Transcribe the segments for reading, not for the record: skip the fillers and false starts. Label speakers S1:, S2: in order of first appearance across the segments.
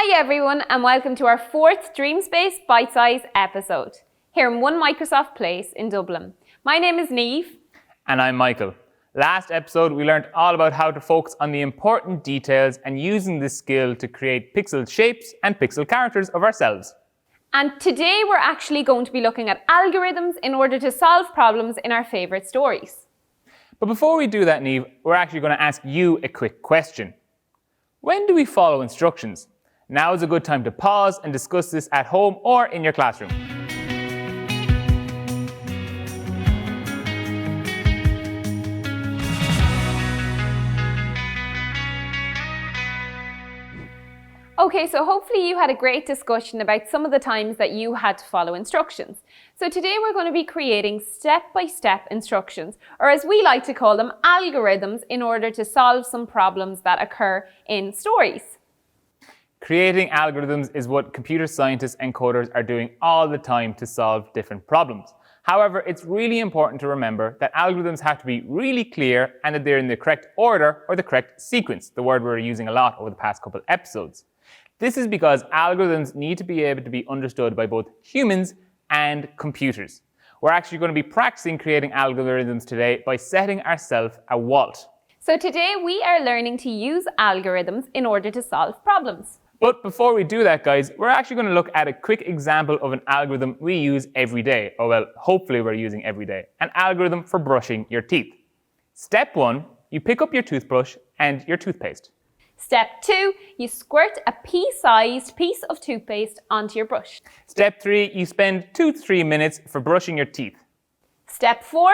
S1: Hi everyone and welcome to our fourth DreamSpace ByteSize episode, here in One Microsoft Place in Dublin. My name is Niamh.
S2: And I'm Michael. Last episode we learned all about how to focus on the important details and using this skill to create pixel shapes and pixel characters of ourselves.
S1: And today we're actually going to be looking at algorithms in order to solve problems in our favourite stories.
S2: But before we do that, Niamh, we're actually going to ask you a quick question. When do we follow instructions? Now is a good time to pause and discuss this at home or in your classroom.
S1: Okay, so hopefully you had a great discussion about some of the times that you had to follow instructions. So today we're going to be creating step-by-step instructions, or as we like to call them, algorithms, in order to solve some problems that occur in stories.
S2: Creating algorithms is what computer scientists and coders are doing all the time to solve different problems. However, it's really important to remember that algorithms have to be really clear and that they're in the correct order or the correct sequence, the word we're using a lot over the past couple episodes. This is because algorithms need to be able to be understood by both humans and computers. We're actually going to be practicing creating algorithms today by setting ourselves a WALT.
S1: So today we are learning to use algorithms in order to solve problems.
S2: But before we do that, guys, we're actually going to look at a quick example of an algorithm we use every day. Or well, hopefully we're using every day. An algorithm for brushing your teeth. Step 1, you pick up your toothbrush and your toothpaste.
S1: Step 2, you squirt a pea-sized piece of toothpaste onto your brush.
S2: Step 3, you spend 2 to 3 minutes for brushing your teeth.
S1: Step 4,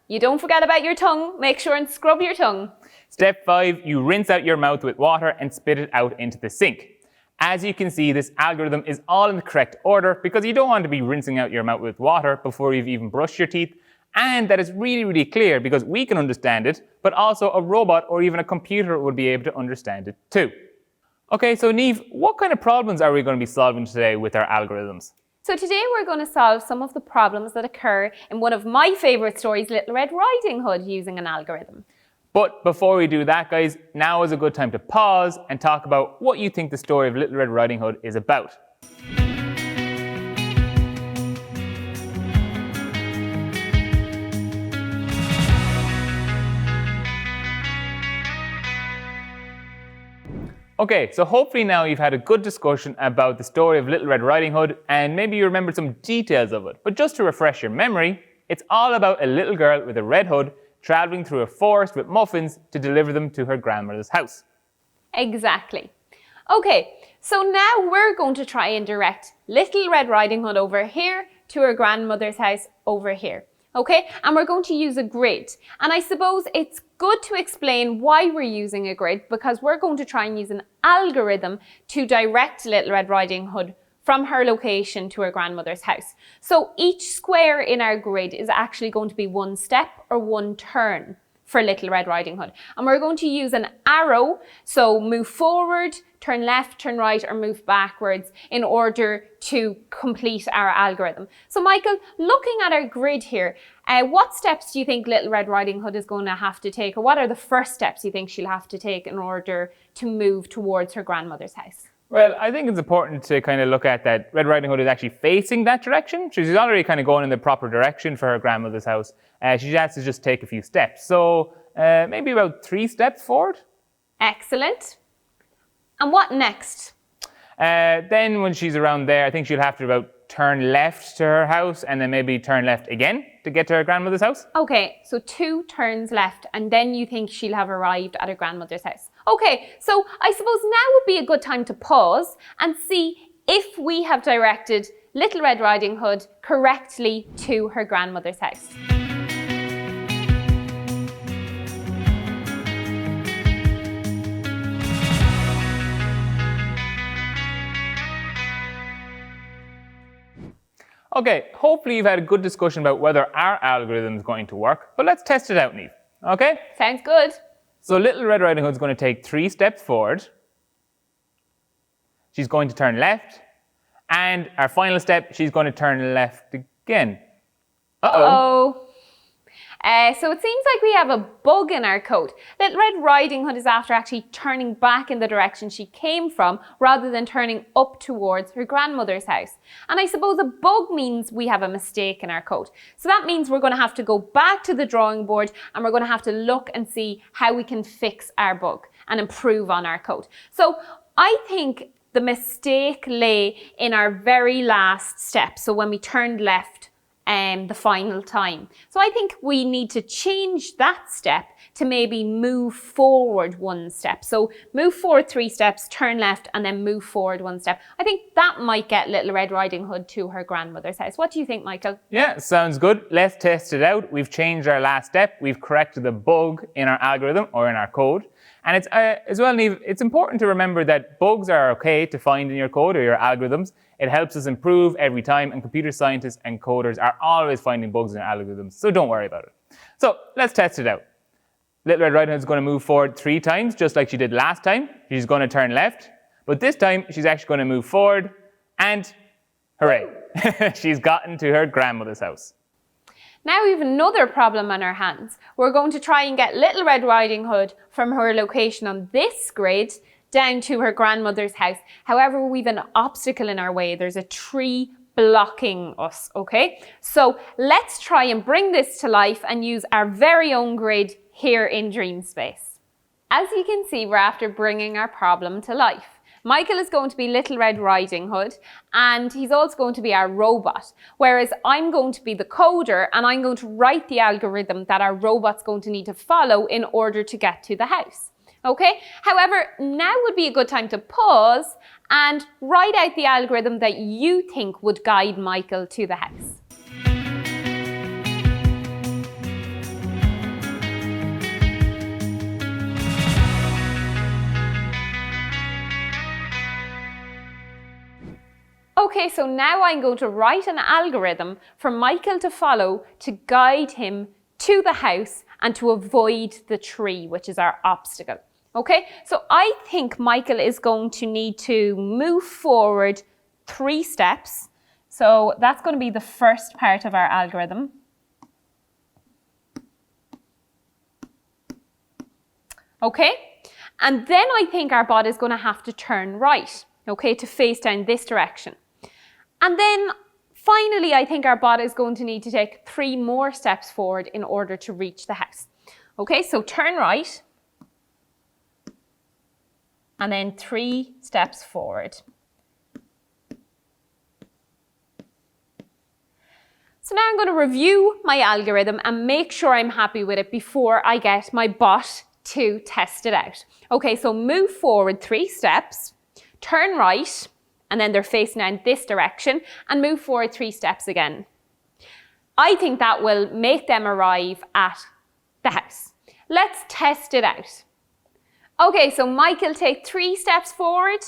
S1: you don't forget about your tongue. Make sure and scrub your tongue.
S2: Step 5, you rinse out your mouth with water and spit it out into the sink. As you can see, this algorithm is all in the correct order because you don't want to be rinsing out your mouth with water before you've even brushed your teeth. And that is really, really clear because we can understand it, but also a robot or even a computer would be able to understand it too. Okay, so Niamh, what kind of problems are we going to be solving today with our algorithms?
S1: So today we're going to solve some of the problems that occur in one of my favourite stories, Little Red Riding Hood, using an algorithm.
S2: But before we do that, guys, now is a good time to pause and talk about what you think the story of Little Red Riding Hood is about. Okay, so hopefully now you've had a good discussion about the story of Little Red Riding Hood and maybe you remembered some details of it. But just to refresh your memory, it's all about a little girl with a red hood traveling through a forest with muffins to deliver them to her grandmother's house.
S1: Exactly. Okay, so now we're going to try and direct Little Red Riding Hood over here to her grandmother's house over here. Okay, and we're going to use a grid. And I suppose it's good to explain why we're using a grid because we're going to try and use an algorithm to direct Little Red Riding Hood from her location to her grandmother's house. So each square in our grid is actually going to be one step or one turn for Little Red Riding Hood. And we're going to use an arrow, so move forward, turn left, turn right, or move backwards in order to complete our algorithm. So Michael, looking at our grid here, what steps do you think Little Red Riding Hood is going to have to take, or what are the first steps you think she'll have to take in order to move towards her grandmother's house?
S2: Well, I think it's important to kind of look at that Red Riding Hood is actually facing that direction. She's already kind of going in the proper direction for her grandmother's house. She has to just take a few steps. So maybe about 3 steps forward.
S1: Excellent. And what next?
S2: Then when she's around there, I think she'll have to about turn left to her house and then maybe turn left again to get to her grandmother's house.
S1: Okay, so 2 turns left and then you think she'll have arrived at her grandmother's house. Okay, so I suppose now would be a good time to pause and see if we have directed Little Red Riding Hood correctly to her grandmother's house.
S2: Okay, hopefully you've had a good discussion about whether our algorithm is going to work, but let's test it out, Niamh. Okay?
S1: Sounds good.
S2: So Little Red Riding Hood is going to take 3 steps forward. She's going to turn left. And our final step, she's going to turn left again. Uh-oh.
S1: So it seems like we have a bug in our code. Little Red Riding Hood is after actually turning back in the direction she came from rather than turning up towards her grandmother's house. And I suppose a bug means we have a mistake in our code. So that means we're going to have to go back to the drawing board and we're going to have to look and see how we can fix our bug and improve on our code. So I think the mistake lay in our very last step. So when we turned left the final time. So I think we need to change that step to maybe move forward one step. So move forward 3 steps, turn left, and then move forward 1 step. I think that might get Little Red Riding Hood to her grandmother's house. What do you think, Michael?
S2: Yeah, sounds good. Let's test it out. We've changed our last step. We've corrected the bug in our algorithm or in our code. And it's as well, Niamh, it's important to remember that bugs are okay to find in your code or your algorithms. It helps us improve every time, and computer scientists and coders are always finding bugs in algorithms, so don't worry about it. So let's test it out. Little Red Riding Hood is going to move forward 3 times, just like she did last time. She's going to turn left, but this time she's actually going to move forward, and hooray, she's gotten to her grandmother's house.
S1: Now we have another problem on our hands. We're going to try and get Little Red Riding Hood from her location on this grid down to her grandmother's house. However, we've an obstacle in our way. There's a tree blocking us, okay? So let's try and bring this to life and use our very own grid here in DreamSpace. As you can see, we're after bringing our problem to life. Michael is going to be Little Red Riding Hood, and he's also going to be our robot, whereas I'm going to be the coder and I'm going to write the algorithm that our robot's going to need to follow in order to get to the house. Okay? However, now would be a good time to pause and write out the algorithm that you think would guide Michael to the house. Okay, so now I'm going to write an algorithm for Michael to follow to guide him to the house and to avoid the tree, which is our obstacle. Okay, so I think Michael is going to need to move forward 3 steps. So that's going to be the first part of our algorithm. Okay, and then I think our bot is going to have to turn right, okay, to face down this direction. And then finally, I think our bot is going to need to take 3 more steps forward in order to reach the house. Okay, so turn right, and then 3 steps forward. So now I'm going to review my algorithm and make sure I'm happy with it before I get my bot to test it out. Okay, so move forward 3 steps, turn right, and then they're facing down this direction, and move forward 3 steps again. I think that will make them arrive at the house. Let's test it out. Okay, so Michael, take 3 steps forward.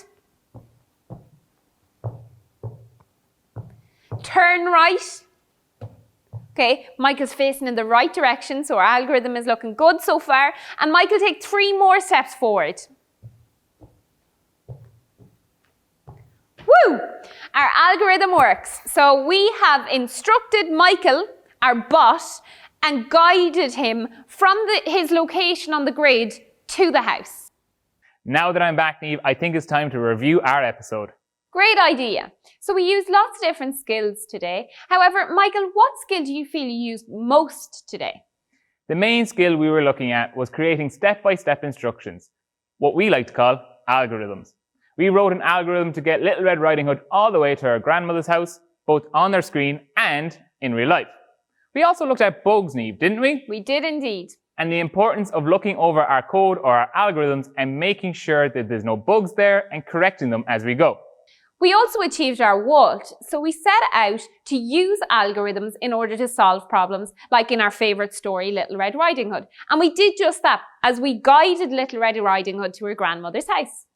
S1: Turn right. Okay, Michael's facing in the right direction, so our algorithm is looking good so far. And Michael, take 3 more steps forward. Woo! Our algorithm works. So we have instructed Michael, our bot, and guided him from his location on the grid to the house.
S2: Now that I'm back, Niamh, I think it's time to review our episode.
S1: Great idea. So we used lots of different skills today. However, Michael, what skill do you feel you used most today?
S2: The main skill we were looking at was creating step-by-step instructions, what we like to call algorithms. We wrote an algorithm to get Little Red Riding Hood all the way to her grandmother's house, both on their screen and in real life. We also looked at bugs, Niamh, didn't we?
S1: We did indeed.
S2: And the importance of looking over our code or our algorithms and making sure that there's no bugs there and correcting them as we go.
S1: We also achieved our WALT, so we set out to use algorithms in order to solve problems, like in our favourite story, Little Red Riding Hood. And we did just that, as we guided Little Red Riding Hood to her grandmother's house.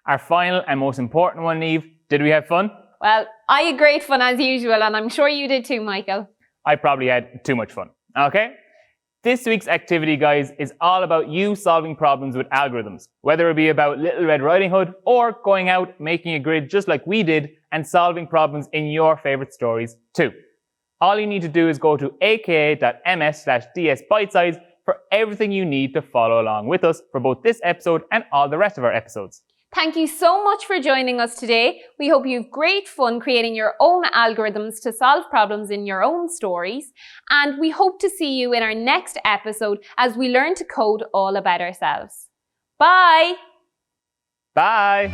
S2: Our final and most important one, Niamh, did we have fun?
S1: Well, I had great fun as usual, and I'm sure you did too, Michael.
S2: I probably had too much fun. Okay? This week's activity, guys, is all about you solving problems with algorithms, whether it be about Little Red Riding Hood or going out, making a grid just like we did and solving problems in your favourite stories too. All you need to do is go to aka.ms/DSByteSize for everything you need to follow along with us for both this episode and all the rest of our episodes.
S1: Thank you so much for joining us today. We hope you have great fun creating your own algorithms to solve problems in your own stories. And we hope to see you in our next episode as we learn to code all about ourselves. Bye!
S2: Bye!